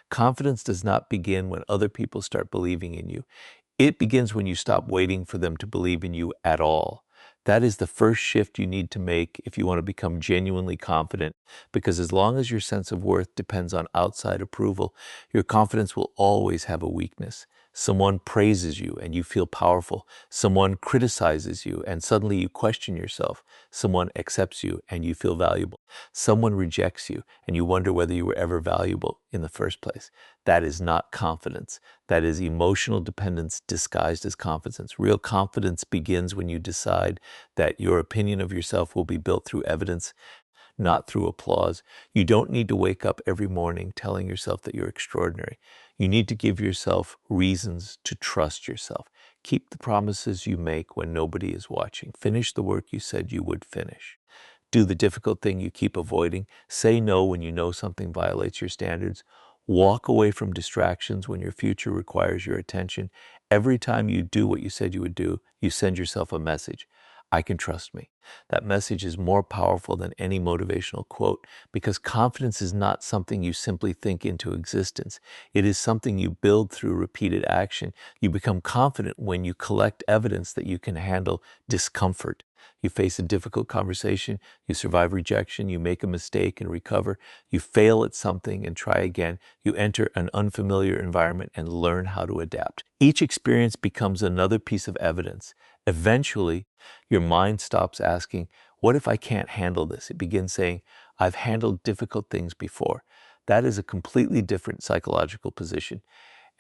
Confidence does not begin when other people start believing in you. It begins when you stop waiting for them to believe in you at all. That is the first shift you need to make if you want to become genuinely confident, because as long as your sense of worth depends on outside approval, your confidence will always have a weakness. Someone praises you and you feel powerful. Someone criticizes you and suddenly you question yourself. Someone accepts you and you feel valuable. Someone rejects you and you wonder whether you were ever valuable in the first place. That is not confidence. That is emotional dependence disguised as confidence. Real confidence begins when you decide that your opinion of yourself will be built through evidence, not through applause. You don't need to wake up every morning telling yourself that you're extraordinary. You need to give yourself reasons to trust yourself. Keep the promises you make when nobody is watching. Finish the work you said you would finish. Do the difficult thing you keep avoiding. Say no when you know something violates your standards. Walk away from distractions when your future requires your attention. Every time you do what you said you would do, you send yourself a message. I can trust me. That message is more powerful than any motivational quote, because confidence is not something you simply think into existence. It is something you build through repeated action. You become confident when you collect evidence that you can handle discomfort. You face a difficult conversation, you survive rejection, you make a mistake and recover, you fail at something and try again, you enter an unfamiliar environment and learn how to adapt. Each experience becomes another piece of evidence. Eventually, your mind stops asking, what if I can't handle this? It begins saying, I've handled difficult things before. That is a completely different psychological position.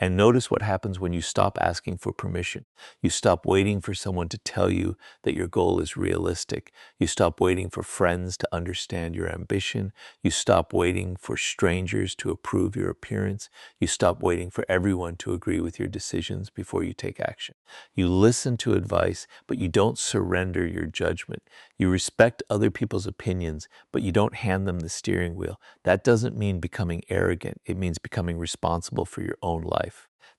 And notice what happens when you stop asking for permission. You stop waiting for someone to tell you that your goal is realistic. You stop waiting for friends to understand your ambition. You stop waiting for strangers to approve your appearance. You stop waiting for everyone to agree with your decisions before you take action. You listen to advice, but you don't surrender your judgment. You respect other people's opinions, but you don't hand them the steering wheel. That doesn't mean becoming arrogant. It means becoming responsible for your own life.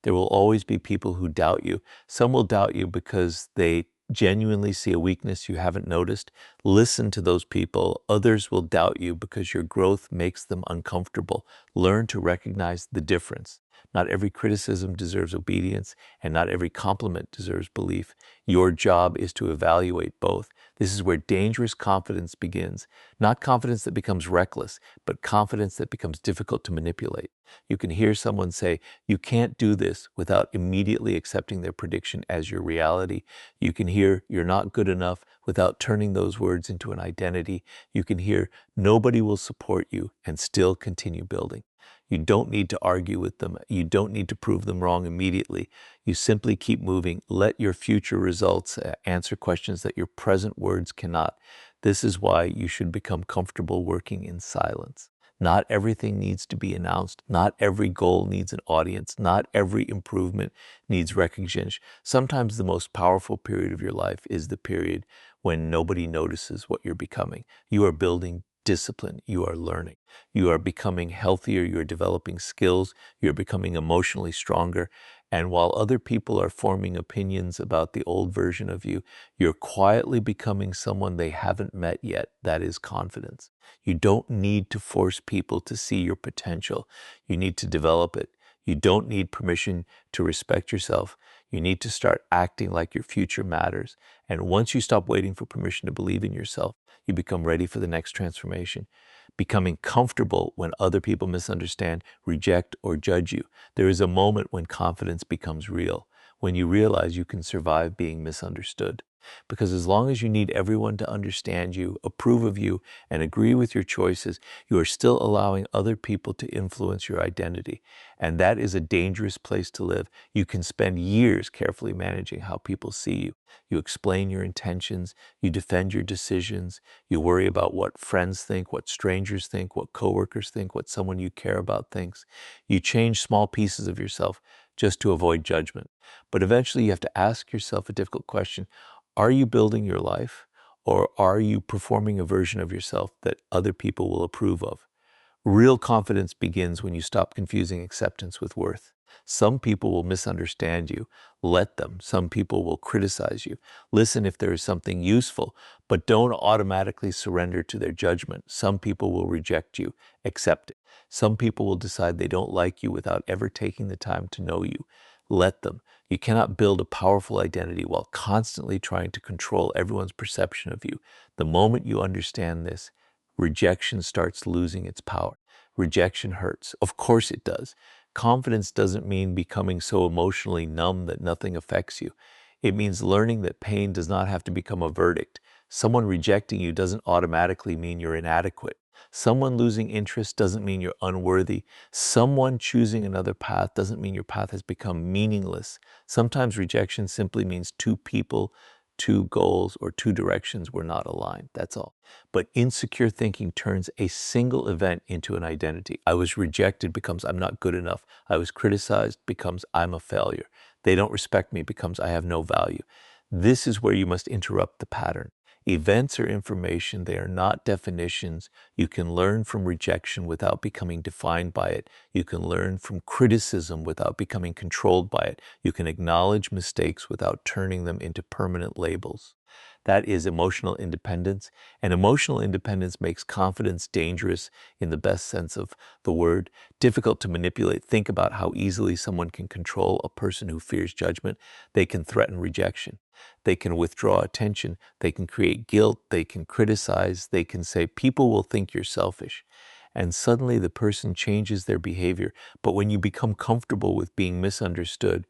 There will always be people who doubt you. Some will doubt you because they genuinely see a weakness you haven't noticed. Listen to those people. Others will doubt you because your growth makes them uncomfortable. Learn to recognize the difference. Not every criticism deserves obedience, and not every compliment deserves belief. Your job is to evaluate both. This is where dangerous confidence begins. Not confidence that becomes reckless, but confidence that becomes difficult to manipulate. You can hear someone say, you can't do this, without immediately accepting their prediction as your reality. You can hear, you're not good enough, without turning those words into an identity. You can hear, nobody will support you, and still continue building. You don't need to argue with them. You don't need to prove them wrong immediately. You simply keep moving. Let your future results answer questions that your present words cannot. This is why you should become comfortable working in silence. Not everything needs to be announced. Not every goal needs an audience. Not every improvement needs recognition. Sometimes the most powerful period of your life is the period when nobody notices what you're becoming. You are building discipline. You are learning. You are becoming healthier. You are developing skills. You're becoming emotionally stronger. And while other people are forming opinions about the old version of you, you're quietly becoming someone they haven't met yet. That is confidence. You don't need to force people to see your potential. You need to develop it. You don't need permission to respect yourself. You need to start acting like your future matters. And once you stop waiting for permission to believe in yourself, you become ready for the next transformation. Becoming comfortable when other people misunderstand, reject, or judge you. There is a moment when confidence becomes real, when you realize you can survive being misunderstood. Because as long as you need everyone to understand you, approve of you, and agree with your choices, you are still allowing other people to influence your identity. And that is a dangerous place to live. You can spend years carefully managing how people see you. You explain your intentions, you defend your decisions, you worry about what friends think, what strangers think, what coworkers think, what someone you care about thinks. You change small pieces of yourself just to avoid judgment. But eventually you have to ask yourself a difficult question. Are you building your life, or are you performing a version of yourself that other people will approve of? Real confidence begins when you stop confusing acceptance with worth. Some people will misunderstand you. Let them. Some people will criticize you. Listen if there is something useful, but don't automatically surrender to their judgment. Some people will reject you. Accept it. Some people will decide they don't like you without ever taking the time to know you. Let them. You cannot build a powerful identity while constantly trying to control everyone's perception of you. The moment you understand this, rejection starts losing its power. Rejection hurts. Of course it does. Confidence doesn't mean becoming so emotionally numb that nothing affects you. It means learning that pain does not have to become a verdict. Someone rejecting you doesn't automatically mean you're inadequate. Someone losing interest doesn't mean you're unworthy. Someone choosing another path doesn't mean your path has become meaningless. Sometimes rejection simply means two people, two goals, or two directions were not aligned. That's all. But insecure thinking turns a single event into an identity. I was rejected becomes I'm not good enough. I was criticized becomes I'm a failure. They don't respect me becomes I have no value. This is where you must interrupt the pattern. Events are information, they are not definitions. You can learn from rejection without becoming defined by it. You can learn from criticism without becoming controlled by it. You can acknowledge mistakes without turning them into permanent labels. That is emotional independence. And emotional independence makes confidence dangerous in the best sense of the word, difficult to manipulate. Think about how easily someone can control a person who fears judgment. They can threaten rejection. They can withdraw attention. They can create guilt. They can criticize. They can say, people will think you're selfish. And suddenly the person changes their behavior. But when you become comfortable with being misunderstood,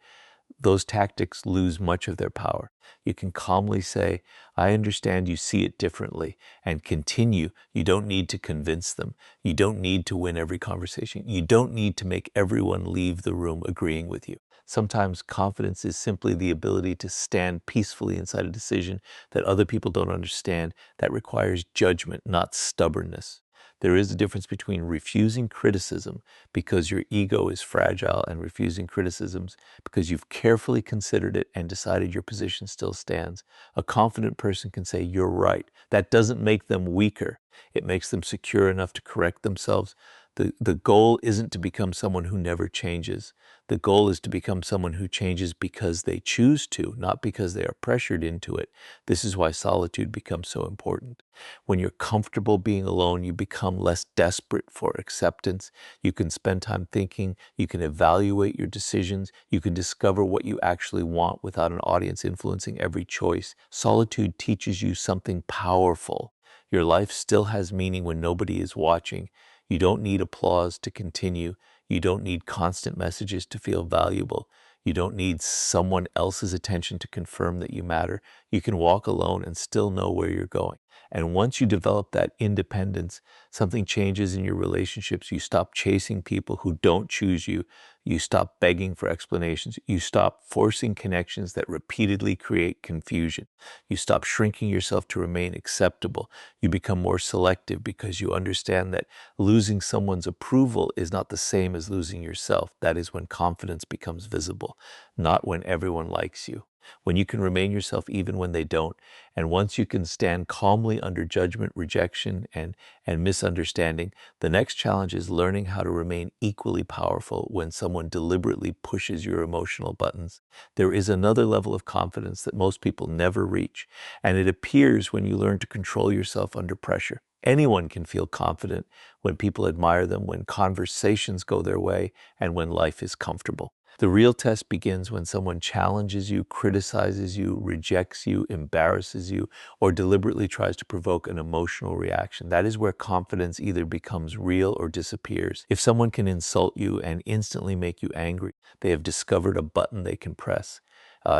those tactics lose much of their power. You can calmly say, I understand you see it differently, and continue. You don't need to convince them. You don't need to win every conversation. You don't need to make everyone leave the room agreeing with you. Sometimes confidence is simply the ability to stand peacefully inside a decision that other people don't understand, that requires judgment, not stubbornness. There is a difference between refusing criticism because your ego is fragile and refusing criticisms because you've carefully considered it and decided your position still stands. A confident person can say, you're right. That doesn't make them weaker. It makes them secure enough to correct themselves. The goal isn't to become someone who never changes. The goal is to become someone who changes because they choose to, not because they are pressured into it. This is why solitude becomes so important. When you're comfortable being alone, you become less desperate for acceptance. You can spend time thinking, you can evaluate your decisions, you can discover what you actually want without an audience influencing every choice. Solitude teaches you something powerful. Your life still has meaning when nobody is watching. You don't need applause to continue. You don't need constant messages to feel valuable. You don't need someone else's attention to confirm that you matter. You can walk alone and still know where you're going. And once you develop that independence, something changes in your relationships. You stop chasing people who don't choose you. You stop begging for explanations. You stop forcing connections that repeatedly create confusion. You stop shrinking yourself to remain acceptable. You become more selective because you understand that losing someone's approval is not the same as losing yourself. That is when confidence becomes visible, not when everyone likes you. When you can remain yourself even when they don't, and once you can stand calmly under judgment, rejection, and misunderstanding, the next challenge is learning how to remain equally powerful when someone deliberately pushes your emotional buttons. There is another level of confidence that most people never reach, and it appears when you learn to control yourself under pressure. Anyone can feel confident when people admire them, when conversations go their way, and when life is comfortable. The real test begins when someone challenges you, criticizes you, rejects you, embarrasses you, or deliberately tries to provoke an emotional reaction. That is where confidence either becomes real or disappears. If someone can insult you and instantly make you angry, they have discovered a button they can press.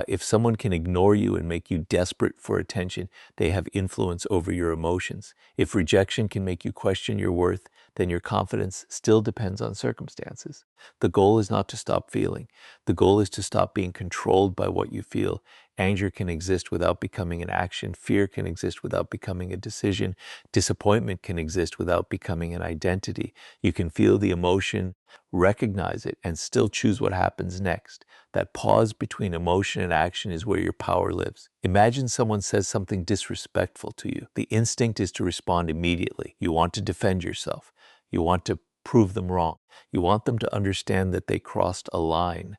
If someone can ignore you and make you desperate for attention, they have influence over your emotions. If rejection can make you question your worth, then your confidence still depends on circumstances. The goal is not to stop feeling. The goal is to stop being controlled by what you feel. Anger can exist without becoming an action. Fear can exist without becoming a decision. Disappointment can exist without becoming an identity. You can feel the emotion, recognize it, and still choose what happens next. That pause between emotion and action is where your power lives. Imagine someone says something disrespectful to you. The instinct is to respond immediately. You want to defend yourself. You want to prove them wrong. You want them to understand that they crossed a line.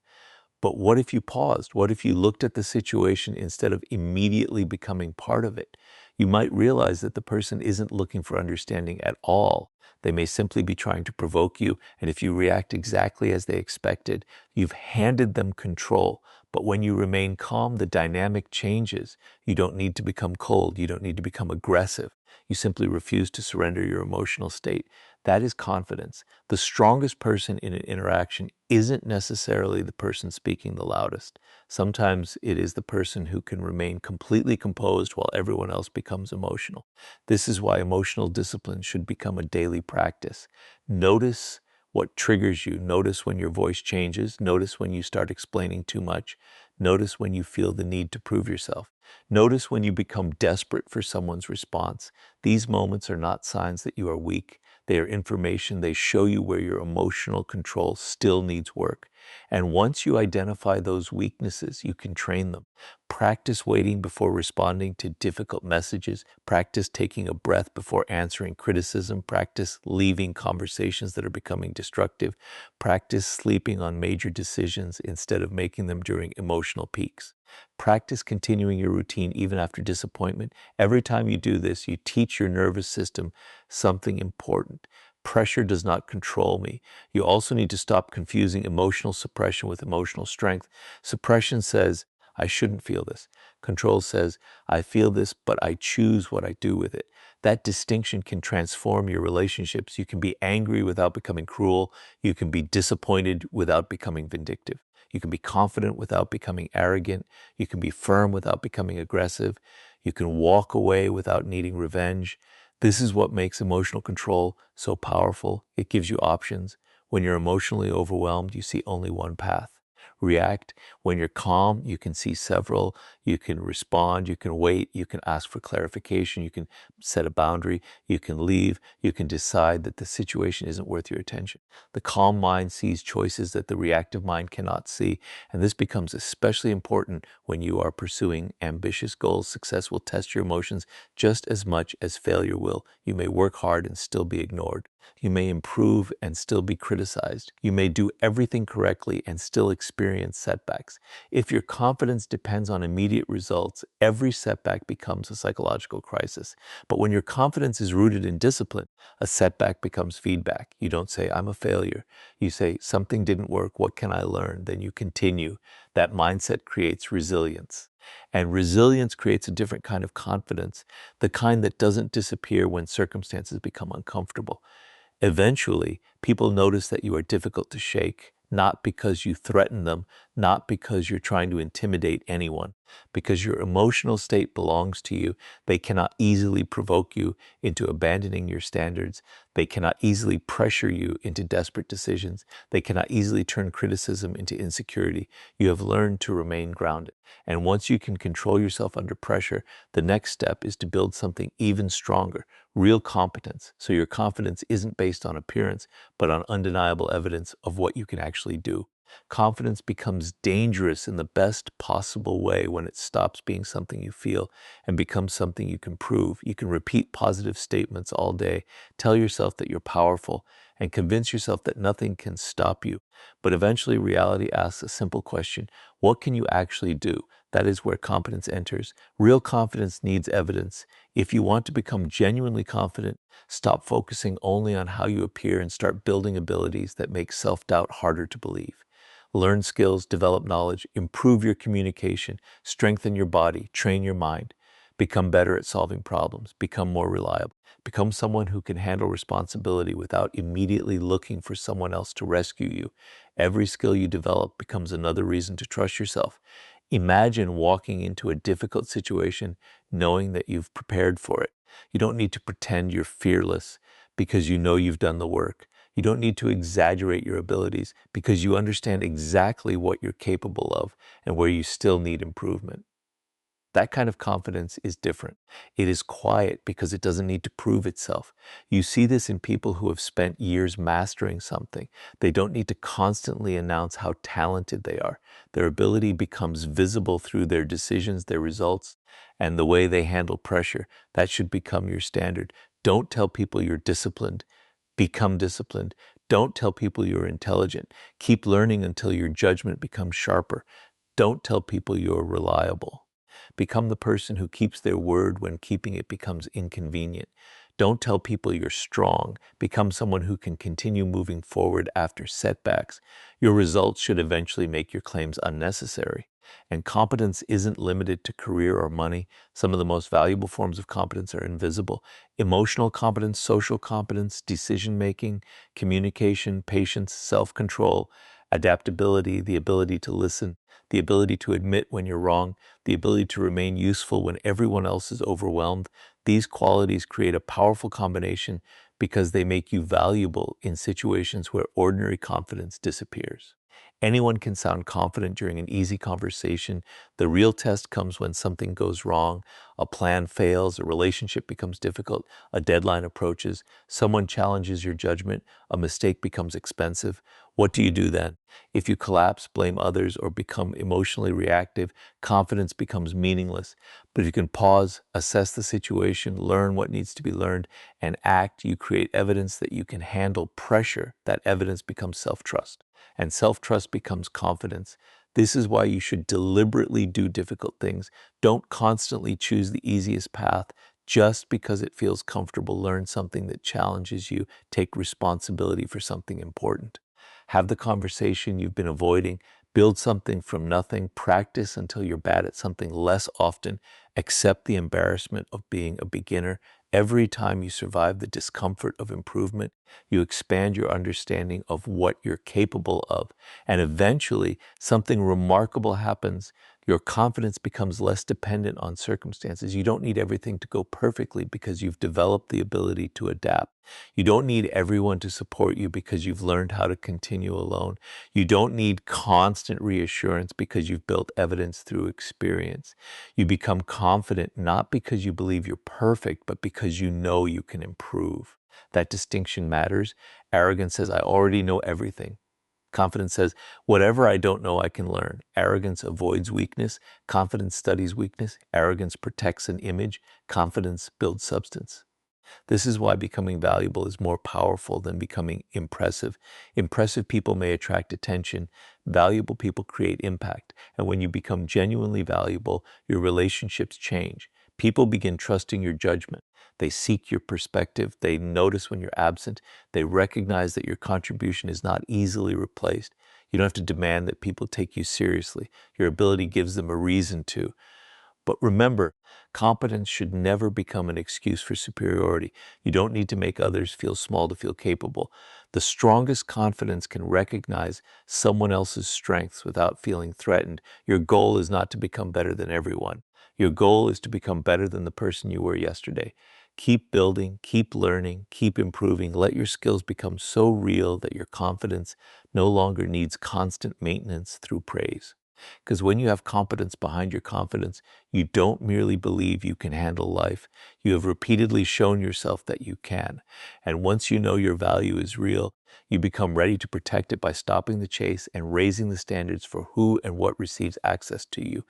But what if you paused? What if you looked at the situation instead of immediately becoming part of it? You might realize that the person isn't looking for understanding at all. They may simply be trying to provoke you, and if you react exactly as they expected, you've handed them control. But when you remain calm, the dynamic changes. You don't need to become cold. You don't need to become aggressive. You simply refuse to surrender your emotional state. That is confidence. The strongest person in an interaction isn't necessarily the person speaking the loudest. Sometimes it is the person who can remain completely composed while everyone else becomes emotional. This is why emotional discipline should become a daily practice. Notice what triggers you. Notice when your voice changes. Notice when you start explaining too much. Notice when you feel the need to prove yourself. Notice when you become desperate for someone's response. These moments are not signs that you are weak. They are information. They show you where your emotional control still needs work. And once you identify those weaknesses, you can train them. Practice waiting before responding to difficult messages. Practice taking a breath before answering criticism. Practice leaving conversations that are becoming destructive. Practice sleeping on major decisions instead of making them during emotional peaks. Practice continuing your routine even after disappointment. Every time you do this, you teach your nervous system something important. Pressure does not control me. You also need to stop confusing emotional suppression with emotional strength. Suppression says, I shouldn't feel this. Control says, I feel this, but I choose what I do with it. That distinction can transform your relationships. You can be angry without becoming cruel. You can be disappointed without becoming vindictive. You can be confident without becoming arrogant. You can be firm without becoming aggressive. You can walk away without needing revenge. This is what makes emotional control so powerful. It gives you options. When you're emotionally overwhelmed, you see only one path. React. When you're calm, you can see several. You can respond. You can wait. You can ask for clarification. You can set a boundary. You can leave. You can decide that the situation isn't worth your attention. The calm mind sees choices that the reactive mind cannot see. And this becomes especially important when you are pursuing ambitious goals. Success will test your emotions just as much as failure will. You may work hard and still be ignored. You may improve and still be criticized. You may do everything correctly and still experience setbacks. If your confidence depends on immediate results, every setback becomes a psychological crisis. But when your confidence is rooted in discipline, a setback becomes feedback. You don't say, I'm a failure. You say, something didn't work. What can I learn? Then you continue. That mindset creates resilience. And resilience creates a different kind of confidence, the kind that doesn't disappear when circumstances become uncomfortable. Eventually, people notice that you are difficult to shake, not because you threaten them, not because you're trying to intimidate anyone, because your emotional state belongs to you. They cannot easily provoke you into abandoning your standards. They cannot easily pressure you into desperate decisions. They cannot easily turn criticism into insecurity. You have learned to remain grounded. And once you can control yourself under pressure, the next step is to build something even stronger, real competence. So your confidence isn't based on appearance, but on undeniable evidence of what you can actually do. Confidence becomes dangerous in the best possible way when it stops being something you feel and becomes something you can prove. You can repeat positive statements all day, tell yourself that you're powerful, and convince yourself that nothing can stop you. But eventually reality asks a simple question: what can you actually do? That is where competence enters. Real confidence needs evidence. If you want to become genuinely confident, stop focusing only on how you appear and start building abilities that make self-doubt harder to believe. Learn skills, develop knowledge, improve your communication, strengthen your body, train your mind. Become better at solving problems, become more reliable, become someone who can handle responsibility without immediately looking for someone else to rescue you. Every skill you develop becomes another reason to trust yourself. Imagine walking into a difficult situation knowing that you've prepared for it. You don't need to pretend you're fearless because you know you've done the work. You don't need to exaggerate your abilities because you understand exactly what you're capable of and where you still need improvement. That kind of confidence is different. It is quiet because it doesn't need to prove itself. You see this in people who have spent years mastering something. They don't need to constantly announce how talented they are. Their ability becomes visible through their decisions, their results, and the way they handle pressure. That should become your standard. Don't tell people you're disciplined. Become disciplined. Don't tell people you're intelligent. Keep learning until your judgment becomes sharper. Don't tell people you're reliable. Become the person who keeps their word when keeping it becomes inconvenient. Don't tell people you're strong. Become someone who can continue moving forward after setbacks. Your results should eventually make your claims unnecessary. And competence isn't limited to career or money. Some of the most valuable forms of competence are invisible. Emotional competence, social competence, decision-making, communication, patience, self-control, adaptability, the ability to listen, the ability to admit when you're wrong, the ability to remain useful when everyone else is overwhelmed. These qualities create a powerful combination because they make you valuable in situations where ordinary confidence disappears. Anyone can sound confident during an easy conversation. The real test comes when something goes wrong, a plan fails, a relationship becomes difficult, a deadline approaches, someone challenges your judgment, a mistake becomes expensive. What do you do then? If you collapse, blame others, or become emotionally reactive, confidence becomes meaningless. But if you can pause, assess the situation, learn what needs to be learned, and act, you create evidence that you can handle pressure. That evidence becomes self-trust, and self-trust becomes confidence. This is why you should deliberately do difficult things. Don't constantly choose the easiest path just because it feels comfortable. Learn something that challenges you. Take responsibility for something important. Have the conversation you've been avoiding. Build something from nothing. Practice until you're bad at something less often. Accept the embarrassment of being a beginner. Every time you survive the discomfort of improvement, you expand your understanding of what you're capable of. And eventually, something remarkable happens. Your confidence becomes less dependent on circumstances. You don't need everything to go perfectly because you've developed the ability to adapt. You don't need everyone to support you because you've learned how to continue alone. You don't need constant reassurance because you've built evidence through experience. You become confident not because you believe you're perfect, but because you know you can improve. That distinction matters. Arrogance says, I already know everything. Confidence says, whatever I don't know, I can learn. Arrogance avoids weakness. Confidence studies weakness. Arrogance protects an image. Confidence builds substance. This is why becoming valuable is more powerful than becoming impressive. Impressive people may attract attention. Valuable people create impact. And when you become genuinely valuable, your relationships change. People begin trusting your judgment. They seek your perspective. They notice when you're absent. They recognize that your contribution is not easily replaced. You don't have to demand that people take you seriously. Your ability gives them a reason to. But remember, competence should never become an excuse for superiority. You don't need to make others feel small to feel capable. The strongest confidence can recognize someone else's strengths without feeling threatened. Your goal is not to become better than everyone. Your goal is to become better than the person you were yesterday. Keep building, keep learning, keep improving. Let your skills become so real that your confidence no longer needs constant maintenance through praise. Because when you have competence behind your confidence, you don't merely believe you can handle life. You have repeatedly shown yourself that you can. And once you know your value is real, you become ready to protect it by stopping the chase and raising the standards for who and what receives access to you.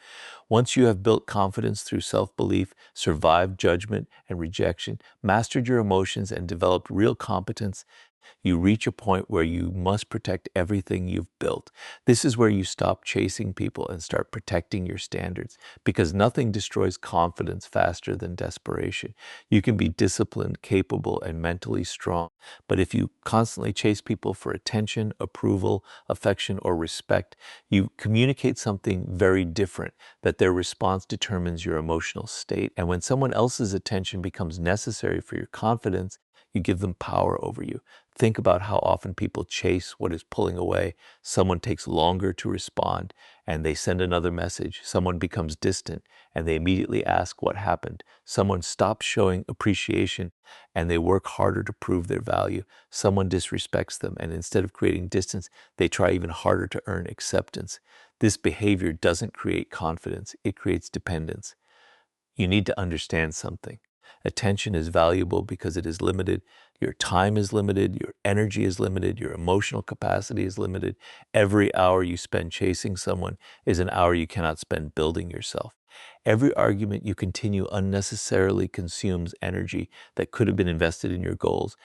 Once you have built confidence through self-belief, survived judgment and rejection, mastered your emotions, and developed real competence, you reach a point where you must protect everything you've built. This is where you stop chasing people and start protecting your standards, because nothing destroys confidence faster than desperation. You can be disciplined, capable, and mentally strong, but if you constantly chase people for attention, approval, affection, or respect, you communicate something very different, that their response determines your emotional state. And when someone else's attention becomes necessary for your confidence, you give them power over you. Think about how often people chase what is pulling away. Someone takes longer to respond, and they send another message. Someone becomes distant, and they immediately ask what happened. Someone stops showing appreciation, and they work harder to prove their value. Someone disrespects them, and instead of creating distance, they try even harder to earn acceptance. This behavior doesn't create confidence, it creates dependence. You need to understand something. Attention is valuable because it is limited. Your time is limited. Your energy is limited. Your emotional capacity is limited. Every hour you spend chasing someone is an hour you cannot spend building yourself. Every argument you continue unnecessarily consumes energy that could have been invested in your goals.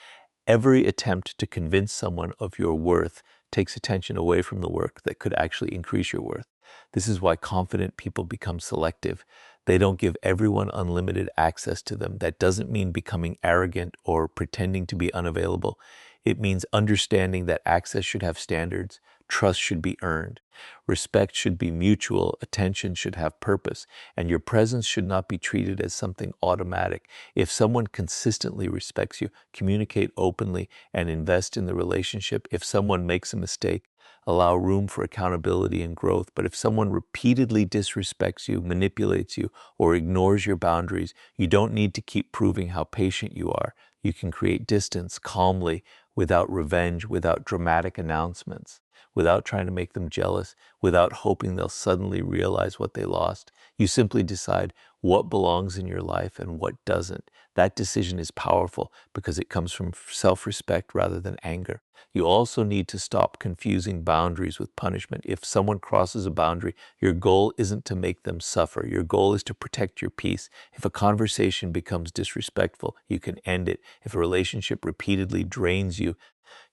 Every attempt to convince someone of your worth takes attention away from the work that could actually increase your worth. This is why confident people become selective. They don't give everyone unlimited access to them. That doesn't mean becoming arrogant or pretending to be unavailable. It means understanding that access should have standards, trust should be earned, respect should be mutual, attention should have purpose, and your presence should not be treated as something automatic. If someone consistently respects you, communicate openly and invest in the relationship. If someone makes a mistake, allow room for accountability and growth. But if someone repeatedly disrespects you, manipulates you, or ignores your boundaries, you don't need to keep proving how patient you are. You can create distance calmly, without revenge, without dramatic announcements, without trying to make them jealous, without hoping they'll suddenly realize what they lost. You simply decide what belongs in your life and what doesn't. That decision is powerful because it comes from self-respect rather than anger. You also need to stop confusing boundaries with punishment. If someone crosses a boundary, your goal isn't to make them suffer. Your goal is to protect your peace. If a conversation becomes disrespectful, you can end it. If a relationship repeatedly drains you,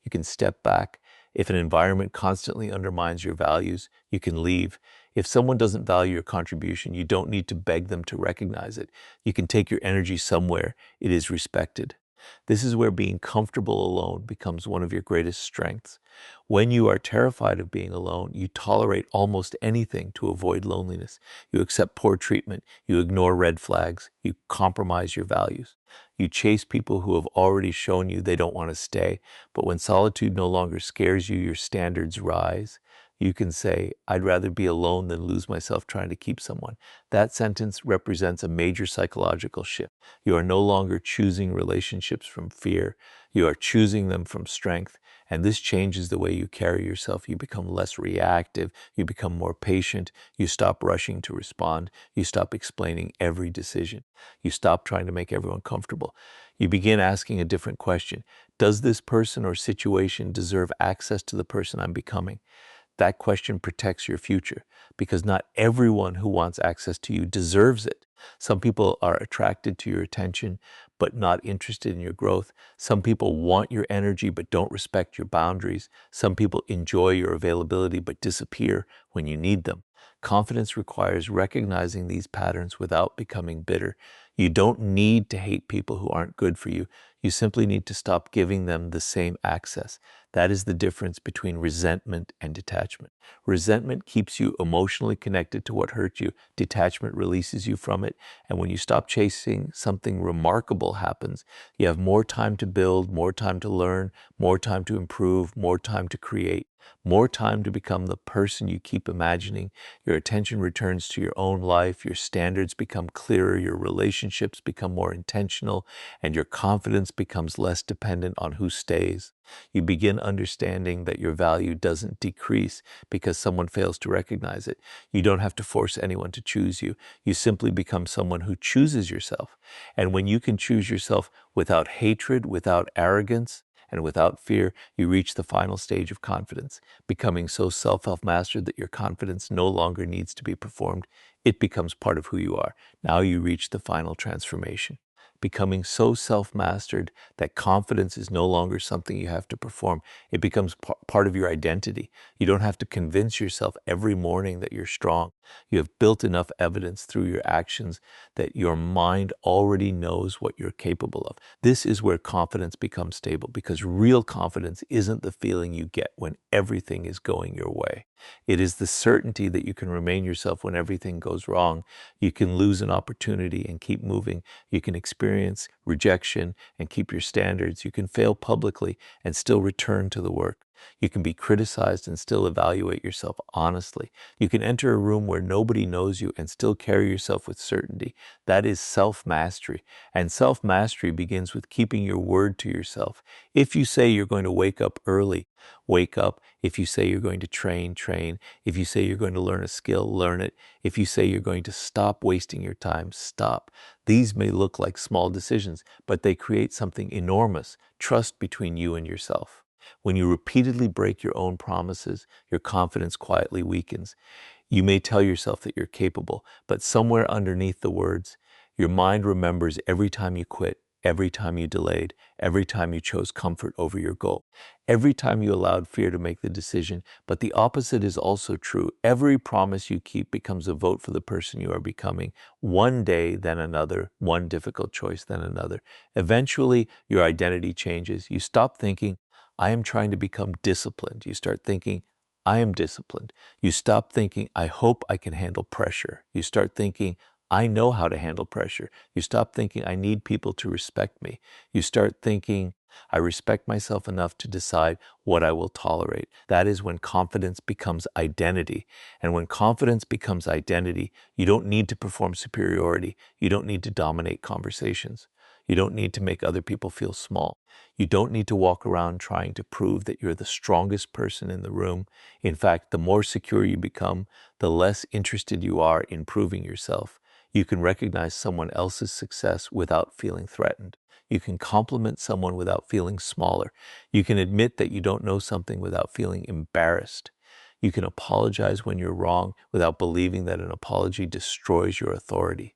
you can step back. If an environment constantly undermines your values, you can leave. If someone doesn't value your contribution, you don't need to beg them to recognize it. You can take your energy somewhere it is respected. This is where being comfortable alone becomes one of your greatest strengths. When you are terrified of being alone, you tolerate almost anything to avoid loneliness. You accept poor treatment, you ignore red flags, you compromise your values. You chase people who have already shown you they don't want to stay. But when solitude no longer scares you, your standards rise. You can say, I'd rather be alone than lose myself trying to keep someone. That sentence represents a major psychological shift. You are no longer choosing relationships from fear. You are choosing them from strength. And this changes the way you carry yourself. You become less reactive. You become more patient. You stop rushing to respond. You stop explaining every decision. You stop trying to make everyone comfortable. You begin asking a different question. Does this person or situation deserve access to the person I'm becoming? That question protects your future because not everyone who wants access to you deserves it. Some people are attracted to your attention but not interested in your growth. Some people want your energy but don't respect your boundaries. Some people enjoy your availability but disappear when you need them. Confidence requires recognizing these patterns without becoming bitter. You don't need to hate people who aren't good for you. You simply need to stop giving them the same access. That is the difference between resentment and detachment. Resentment keeps you emotionally connected to what hurt you. Detachment releases you from it. And when you stop chasing, something remarkable happens. You have more time to build, more time to learn, more time to improve, more time to create, more time to become the person you keep imagining. Your attention returns to your own life. Your standards become clearer. Your relationships become more intentional. And your confidence becomes less dependent on who stays. You begin understanding that your value doesn't decrease because someone fails to recognize it. You don't have to force anyone to choose you. You simply become someone who chooses yourself. And when you can choose yourself without hatred, without arrogance, and without fear, you reach the final stage of confidence, becoming so self-mastered that your confidence no longer needs to be performed. It becomes part of who you are. Now you reach the final transformation, becoming so self-mastered that confidence is no longer something you have to perform. It becomes part of your identity. You don't have to convince yourself every morning that you're strong. You have built enough evidence through your actions that your mind already knows what you're capable of. This is where confidence becomes stable, because real confidence isn't the feeling you get when everything is going your way. It is the certainty that you can remain yourself when everything goes wrong. You can lose an opportunity and keep moving. You can experience rejection and keep your standards. You can fail publicly and still return to the work. You can be criticized and still evaluate yourself honestly. You can enter a room where nobody knows you and still carry yourself with certainty. That is self-mastery. And self-mastery begins with keeping your word to yourself. If you say you're going to wake up early, wake up. If you say you're going to train, train. If you say you're going to learn a skill, learn it. If you say you're going to stop wasting your time, stop. These may look like small decisions, but they create something enormous: trust between you and yourself. When you repeatedly break your own promises, your confidence quietly weakens. You may tell yourself that you're capable, but somewhere underneath the words, your mind remembers every time you quit, every time you delayed, every time you chose comfort over your goal, every time you allowed fear to make the decision. But the opposite is also true. Every promise you keep becomes a vote for the person you are becoming. One day, then another, one difficult choice, then another. Eventually, your identity changes. You stop thinking, I am trying to become disciplined. You start thinking, I am disciplined. You stop thinking, I hope I can handle pressure. You start thinking, I know how to handle pressure. You stop thinking, I need people to respect me. You start thinking, I respect myself enough to decide what I will tolerate. That is when confidence becomes identity. And when confidence becomes identity, you don't need to perform superiority. You don't need to dominate conversations. You don't need to make other people feel small. You don't need to walk around trying to prove that you're the strongest person in the room. In fact, the more secure you become, the less interested you are in proving yourself. You can recognize someone else's success without feeling threatened. You can compliment someone without feeling smaller. You can admit that you don't know something without feeling embarrassed. You can apologize when you're wrong without believing that an apology destroys your authority.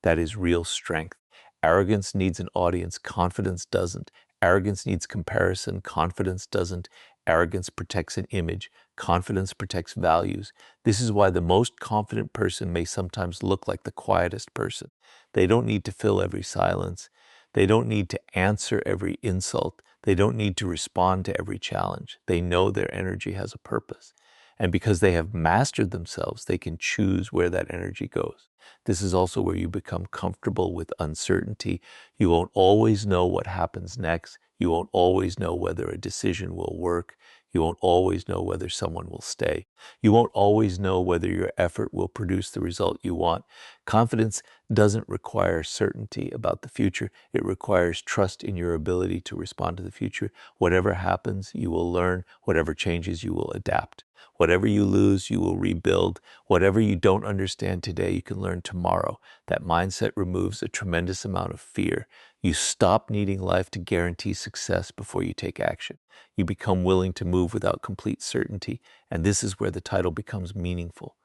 That is real strength. Arrogance needs an audience, confidence doesn't. Arrogance needs comparison, confidence doesn't. Arrogance protects an image, confidence protects values. This is why the most confident person may sometimes look like the quietest person. They don't need to fill every silence. They don't need to answer every insult. They don't need to respond to every challenge. They know their energy has a purpose. And because they have mastered themselves, they can choose where that energy goes. This is also where you become comfortable with uncertainty. You won't always know what happens next. You won't always know whether a decision will work. You won't always know whether someone will stay. You won't always know whether your effort will produce the result you want. Confidence doesn't require certainty about the future. It requires trust in your ability to respond to the future. Whatever happens, you will learn. Whatever changes, you will adapt. Whatever you lose, you will rebuild. Whatever you don't understand today, you can learn tomorrow. That mindset removes a tremendous amount of fear. You stop needing life to guarantee success before you take action. You become willing to move without complete certainty, and this is where the title becomes meaningful.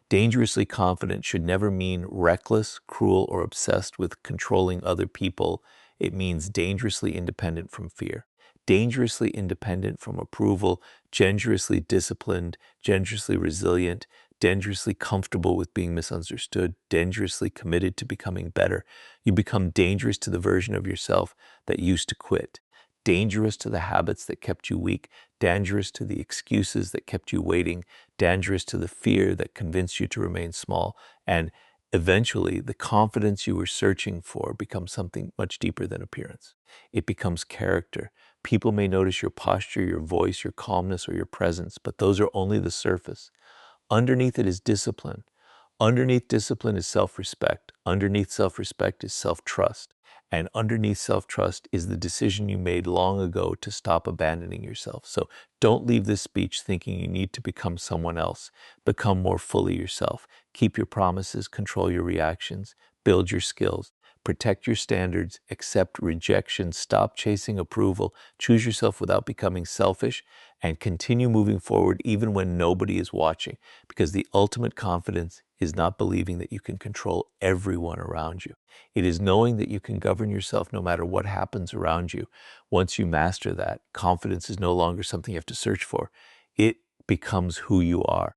Dangerously confident should never mean reckless, cruel, or obsessed with controlling other people. It means dangerously independent from fear, dangerously independent from approval, dangerously disciplined, dangerously resilient, dangerously comfortable with being misunderstood, dangerously committed to becoming better. You become dangerous to the version of yourself that used to quit, dangerous to the habits that kept you weak, dangerous to the excuses that kept you waiting, dangerous to the fear that convinced you to remain small, and eventually the confidence you were searching for becomes something much deeper than appearance. It becomes character. People may notice your posture, your voice, your calmness, or your presence, but those are only the surface. Underneath it is discipline. Underneath discipline is self-respect. Underneath self-respect is self-trust. And underneath self-trust is the decision you made long ago to stop abandoning yourself. So don't leave this speech thinking you need to become someone else. Become more fully yourself. Keep your promises, control your reactions, build your skills, protect your standards, accept rejection, stop chasing approval, choose yourself without becoming selfish, and continue moving forward even when nobody is watching. Because the ultimate confidence is not believing that you can control everyone around you. It is knowing that you can govern yourself no matter what happens around you. Once you master that, confidence is no longer something you have to search for. It becomes who you are.